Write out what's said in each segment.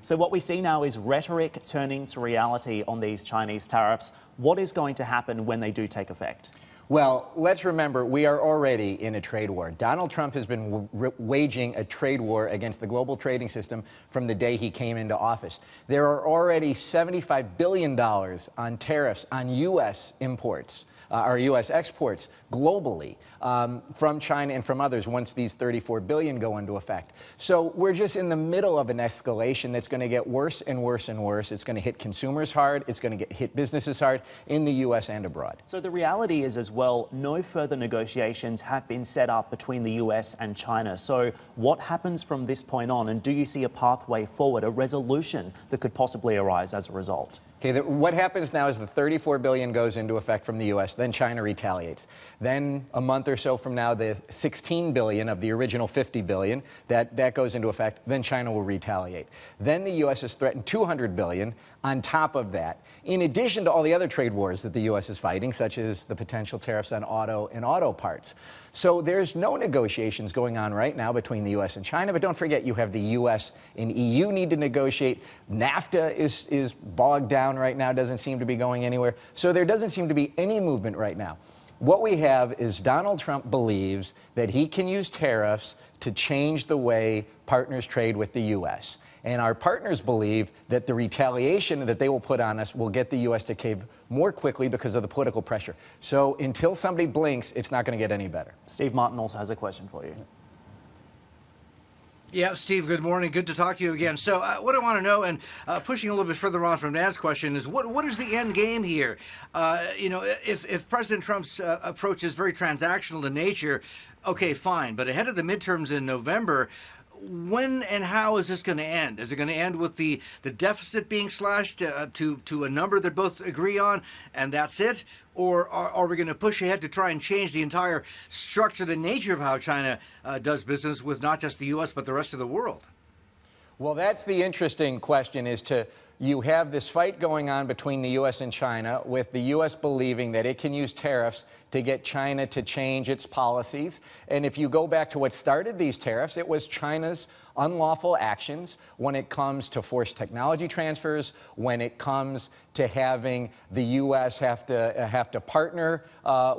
So what we see now is rhetoric turning to reality on these Chinese tariffs. What is going to happen when they do take effect? Well, let's remember, we are already in a trade war. Donald Trump has been waging a trade war against the global trading system from the day he came into office. There are already $75 billion on tariffs on U.S. imports, or U.S. exports globally from China and from others once these $34 billion go into effect. So we're just in the middle of an escalation that's going to get worse and worse and worse. It's going to hit consumers hard. It's going to hit businesses hard in the U.S. and abroad. So the reality is as well, no further negotiations have been set up between the U.S. and China. So what happens from this point on, and do you see a pathway forward, a resolution that could possibly arise as a result? Okay, what happens now is the $34 billion goes into effect from the U.S., then China retaliates. Then a month or so from now, the $16 billion of the original $50 billion, that goes into effect, then China will retaliate. Then the U.S. has threatened $200 billion on top of that, in addition to all the other trade wars that the U.S. is fighting, such as the potential tariffs on auto and auto parts. So there's no negotiations going on right now between the U.S. and China, but don't forget you have the U.S. and EU need to negotiate. NAFTA is bogged down right now, doesn't seem to be going anywhere. So there doesn't seem to be any movement right now. What we have is Donald Trump believes that he can use tariffs to change the way partners trade with the U.S. And our partners believe that the retaliation that they will put on us will get the U.S. to cave more quickly because of the political pressure. So until somebody blinks, it's not going to get any better. Steve Martin also has a question for you. Yeah, Steve, good morning. Good to talk to you again. So what I want to know, and pushing a little bit further on from Nad's question, is what is the end game here? You know, if President Trump's approach is very transactional in nature, okay, fine. But ahead of the midterms in November, when and how is this going to end? Is it going to end with the deficit being slashed to a number that both agree on, and that's it? Or are we going to push ahead to try and change the entire structure, the nature of how China does business with not just the U.S., but the rest of the world? Well, that's the interesting question, you have this fight going on between the U.S. and China, with the U.S. believing that it can use tariffs to get China to change its policies. And if you go back to what started these tariffs, it was China's unlawful actions when it comes to forced technology transfers, when it comes to having the U.S. have to partner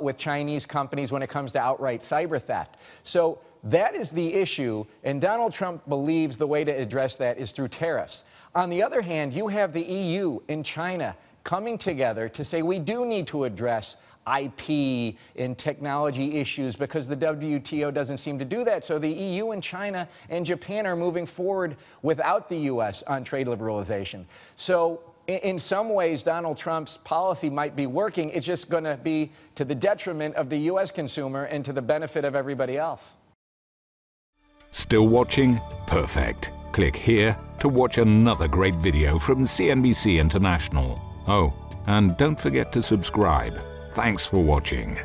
with Chinese companies, when it comes to outright cyber theft. So that is the issue, and Donald Trump believes the way to address that is through tariffs. On the other hand, you have the EU and China coming together to say we do need to address IP and technology issues because the WTO doesn't seem to do that. So the EU and China and Japan are moving forward without the U.S. on trade liberalization. So in some ways, Donald Trump's policy might be working. It's just going to be to the detriment of the U.S. consumer and to the benefit of everybody else. Still watching? Perfect. Click here to watch another great video from CNBC International. Oh, and don't forget to subscribe. Thanks for watching.